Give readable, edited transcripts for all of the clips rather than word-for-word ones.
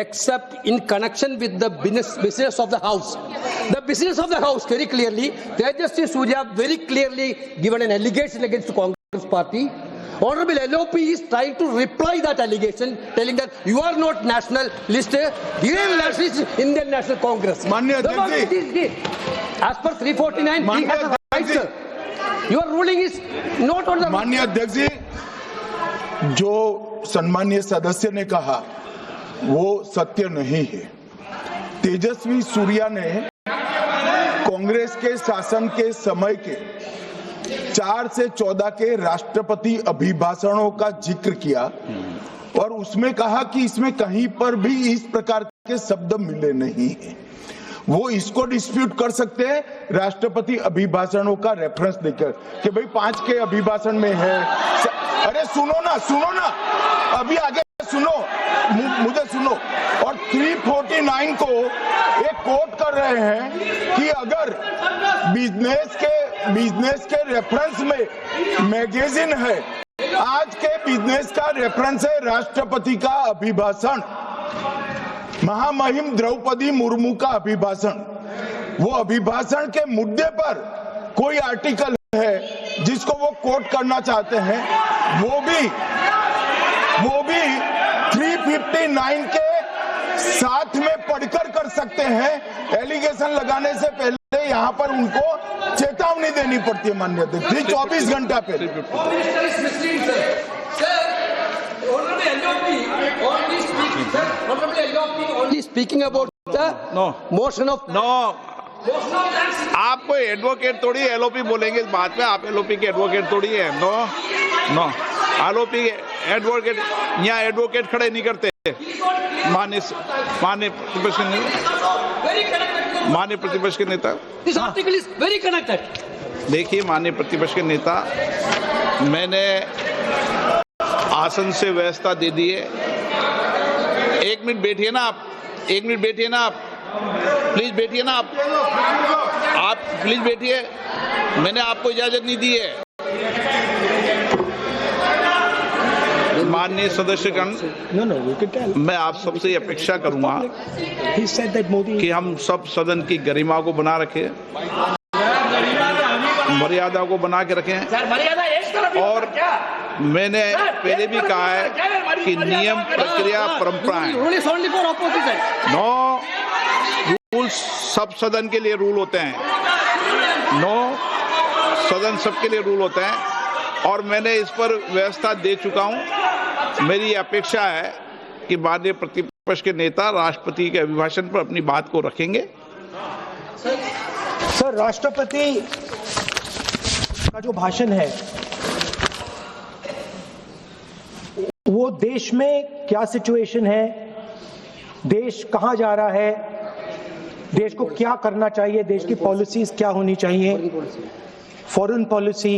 except in connection with the business of the house. The business of the house, very clearly, Tejasvi Surya very clearly given an allegation against the Congress party. Honorable LOP is trying to reply that allegation, telling that you are not national list, Indian nationalist, Indian National Congress. As per 349, he has a right, sir. Your ruling is not on the... माननीय अध्यक्ष जी, जो सम्मानीय सदस्य ने कहा वो सत्य नहीं है। तेजस्वी सूर्या ने कांग्रेस के शासन के समय के 4 से 14 के राष्ट्रपति अभिभाषणों का जिक्र किया और उसमें कहा कि इसमें कहीं पर भी इस प्रकार के शब्द मिले नहीं हैं। वो इसको डिस्प्यूट कर सकते हैं राष्ट्रपति अभिभाषणों का रेफरेंस देकर कि भाई 5 के अभिभाषण में है। अरे सुनो ना, अभी आगे सुनो, मुझे सुनो। और 349 को एक कोट कर रहे हैं कि अगर बिजनेस के रेफरेंस में मैगजीन है, आज के बिजनेस का रेफरेंस है राष्ट्रपति का अभिभाषण, महामहिम द्रौपदी मुर्मू का अभिभाषण। वो अभिभाषण के मुद्दे पर कोई आर्टिकल है जिसको वो कोट करना चाहते हैं, वो भी 359 के साथ में पढ़कर कर सकते हैं। एलिगेशन लगाने से पहले यहाँ पर उनको चेतावनी देनी पड़ती है माननीय अध्यक्ष, 24 घंटा पहले। Only speaking about the motion of आप कोई एडवोकेट थोड़ी एलओपी बोलेंगे इस बात में, आप एलओपी के एडवोकेट थोड़ी है। नो एलओपी एडवोकेट, यहाँ एडवोकेट खड़े नहीं करते। माननीय प्रतिपक्ष के नेता, This article is very connected. देखिए माननीय प्रतिपक्ष के नेता, मैंने आसन से व्यवस्था दे दी है। 1 मिनट बैठिए ना आप, 1 मिनट बैठिए ना आप, प्लीज बैठिए ना आप प्लीज बैठिए। मैंने आपको इजाजत नहीं दी है। माननीय सदस्यगण, मैं आप सबसे अपेक्षा करूंगा कि हम सब सदन की गरिमा को बना रखें, मर्यादा को बना के रखें। और मैंने पहले भी कहा है कि नियम, प्रक्रिया, परंपराएं, नो रूल्स सब सदन के लिए रूल होते हैं, सदन सबके लिए रूल होते हैं। और मैंने इस पर व्यवस्था दे चुका हूं। मेरी अपेक्षा है कि माननीय प्रतिपक्ष के नेता राष्ट्रपति के अभिभाषण पर अपनी बात को रखेंगे। सर, राष्ट्रपति का जो भाषण है वो देश में क्या सिचुएशन है, देश कहां जा रहा है, देश को क्या करना चाहिए, देश की पॉलिसीज क्या होनी चाहिए, foreign policy,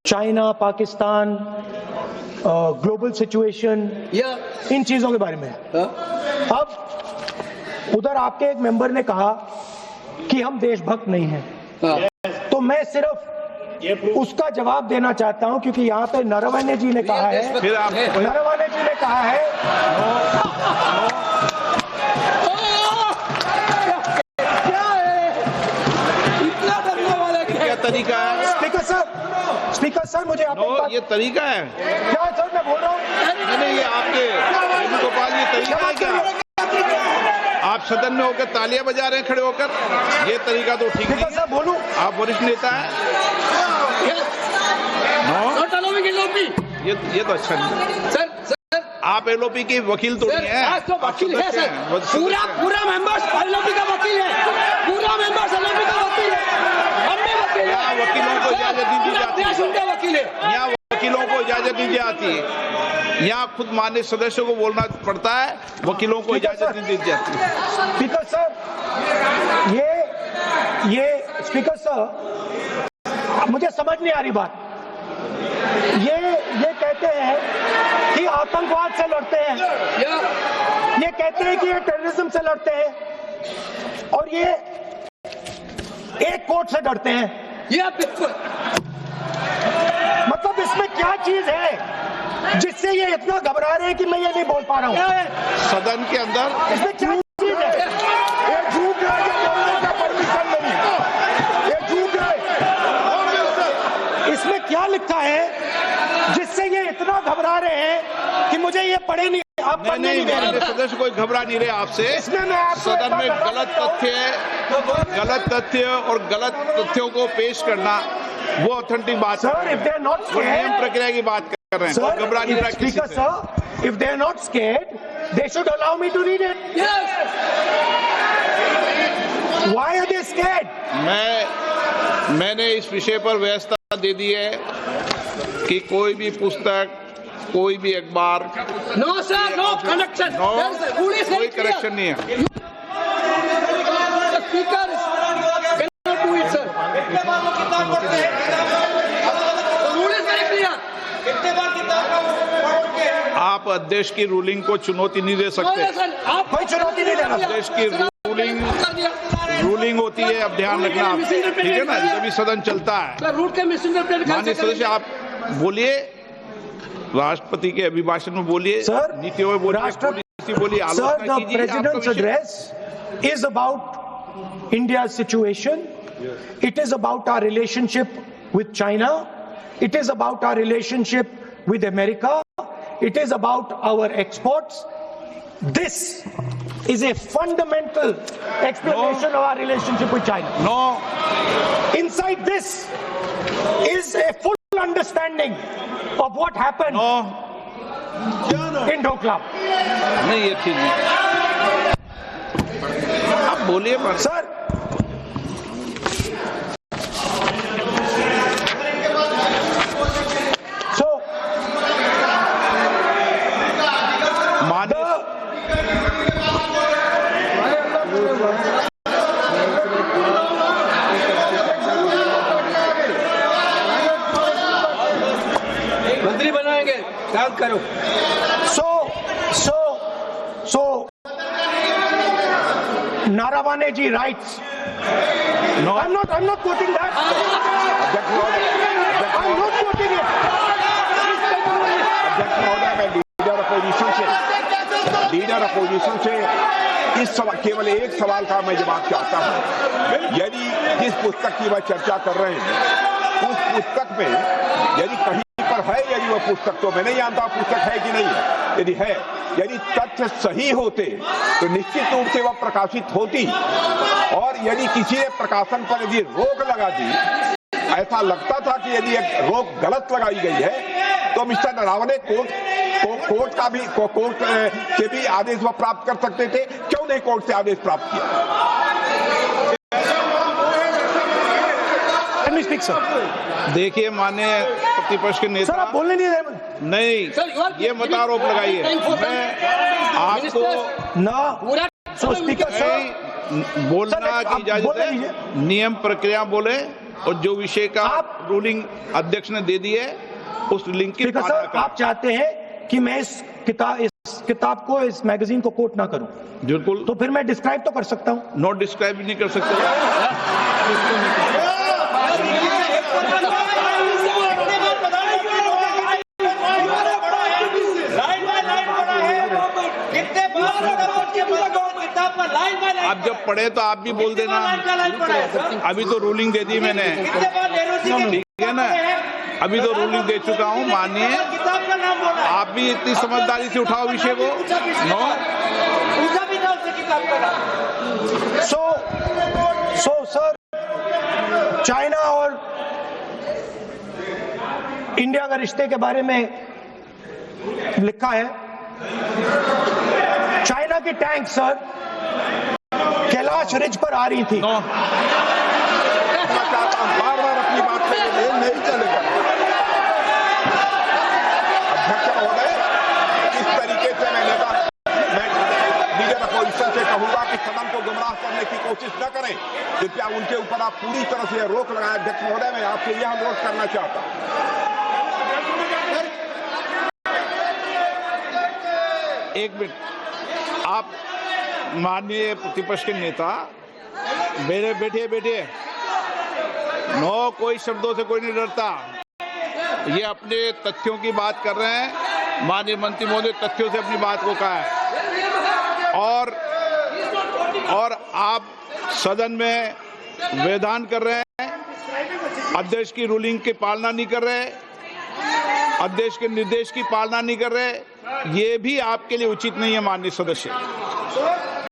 China, Pakistan, global situation, इन चीजों के बारे में। अब उधर आपके एक मेंबर ने कहा कि हम देशभक्त नहीं हैं, तो मैं सिर्फ उसका जवाब देना चाहता हूं क्योंकि यहाँ पे नरवणे जी ने कहा है, नरवणे जी ने कहा है क्या तरीका है? स्पीकर सर मुझे ये तरीका है क्या सर, मैं बोल रहा हूँ। नहीं, ये आपके वेणुगोपाल, ये तरीका है क्या? आप सदन में होकर तालियां बजा रहे हैं खड़े होकर, ये तरीका तो ठीक नहीं है। बोलूं, आप वरिष्ठ नेता हैं। ये तो अच्छा नहीं। सर, आप एलओपी के वकील तो नहीं है, तो वकील है सर, पूरा मेंबर्स एलओपी का वकील है, पूरा मेंबर्स एलओपी का वकील है। हम भी वकील हैं। वकीलों को इजाजत नहीं दी जाती है। वकील है, यहाँ वकीलों को इजाजत नहीं दी जाती है। यहाँ खुद माननीय सदस्यों को बोलना पड़ता है, वकीलों को इजाजत नहीं दी जाती। स्पीकर सर, ये स्पीकर सर, मुझे समझ नहीं आ रही बात। ये कहते हैं कि आतंकवाद से लड़ते हैं, ये कहते हैं कि ये टेररिज्म से लड़ते हैं, और ये एक कोर्ट से डरते हैं। बिल्कुल, मतलब इसमें क्या चीज है? जिससे ये इतना घबरा रहे हैं कि मैं ये नहीं बोल पा रहा हूँ? सदन के अंदर इसमें क्या चीज है? ये झूठ है, ये बोलने का परमिशन नहीं है, ये झूठ है। इसमें क्या लिखा है जिससे ये इतना घबरा रहे हैं कि मुझे ये पढ़े नहीं, आप पढ़ने नहीं नहीं दे मेरे रहे? सदस्य कोई घबरा नहीं रहे आपसे। इसमें मैं आपको सदन में एक बात गलत बताता हूं। तथ्य और गलत तथ्यों को पेश करना वो ऑथेंटिक बात Sir, if they are not वो नियम scared, प्रक्रिया की बात कर रहे हैं। sir, कोई घबरा नहीं रहा किसी Speaker से। sir, if they are not scared, they should allow me to read it. Yes. Why are they scared? मैंने इस विषय पर व्यवस्था दे दी है कि कोई भी पुस्तक, कोई भी अखबार, No, sir, no connection. No There is a rule is कोई very clear. करेक्शन नहीं है। The speaker cannot do it, sir. The rule is very clear. आप अध्यक्ष की रूलिंग को चुनौती नहीं दे No, सकते। sir, आप कोई चुनौती नहीं देगा। देश की रूलिंग होती है, अब ध्यान रखना आप, ठीक है ना, जब भी सदन चलता है। रूट के मिसइंटरप्रेट माननीय सदस्य आप बोलिए, राष्ट्रपति के अभिभाषण में बोलिए, Sir, नीतियों में बोलिए, राष्ट्रपति- पॉलिसी बोलिए, Sir, आलोचना the कीजिए। President's आपका विषय- address is about India's situation. It is about our relationship with China. It is about our relationship with America. It is about our exports. This is a fundamental explanation of our relationship with China. No, Inside this is a full understanding of what happened no, in Doklam. नहीं ये ठीक नहीं। आप बोलिए पर Sir, so माननीय मंत्री बनाएंगे, काम करो। So, Naravane ji writes. No, I'm not quoting that. I'm not quoting it. अध्यक्ष महोदय, मैं लीडर अपोजिशन से इस सवाल, केवल एक सवाल का मैं जवाब चाहता हूं। यदि जिस पुस्तक की वह चर्चा कर रहे हैं उस पुस्तक में यदि कहीं पर है, यदि वह पुस्तक, तो मैं नहीं जानता पुस्तक है कि नहीं है, यदि है, यदि तथ्य सही होते तो निश्चित रूप से वह प्रकाशित होती, और यदि किसी ने प्रकाशन पर यदि रोक लगा दी, ऐसा लगता था कि यदि एक रोक गलत लगाई गई है, तो मिस्टर नरावने कोर्ट से भी आदेश वह प्राप्त कर सकते थे। क्यों नहीं कोर्ट से आदेश प्राप्त किया? Let me speak, sir. देखिए माननीय प्रतिपक्ष के Sir, नेता, आप बोलने नहीं दे रहे। नहीं Sir, you are ये मत आरोप लगाइए। मैं आपको ना, पूरा so speaker sir, नहीं बोलना Sir, की आप इजाजत बोले है, लीजिए। नियम प्रक्रिया बोले, और जो विषय का आप- रूलिंग अध्यक्ष ने दे दी है उस लिंक की स्पीकर पालना सर, करें। आप चाहते हैं कि मैं इस किताब को, इस मैगजीन को कोट ना करूं, बिल्कुल, तो फिर मैं डिस्क्राइब तो कर सकता हूं। नोट डिस्क्राइब नहीं कर सकते। आप जब पढ़े तो आप भी बोल देना, अभी तो रूलिंग दे दी मैंने, ठीक है ना, अभी तो रूलिंग दे चुका हूँ। मानिए आप भी इतनी समझदारी से उठाओ विषय को। नो, सो सर, चाइना और इंडिया का रिश्ते के बारे में लिखा है। चाइना की टैंक सर कैलाश रिज पर आ रही थी। नो, बार बार अपनी बात पे ये नहीं चलेगा। अध्यक्ष महोदय, इस तरीके से मैं लीडर अपोजिशन से कहूंगा कि सदन को गुमराह करने की कोशिश न करें। कृपया उनके ऊपर आप पूरी तरह से रोक लगाएं। अध्यक्ष महोदय, मैं आपसे यह अनुरोध करना चाहता हूं। एक मिनट, आप माननीय प्रतिपक्ष के नेता, मेरे बैठिए। नो, कोई शब्दों से कोई नहीं डरता। ये अपने तथ्यों की बात कर रहे हैं। माननीय मंत्री महोदय तथ्यों से अपनी बात को कहा है और आप सदन में वेदान कर रहे हैं, अध्यक्ष की रूलिंग की पालना नहीं कर रहे, अध्यक्ष के निर्देश की पालना नहीं कर रहे, ये भी आपके लिए उचित नहीं है माननीय सदस्य।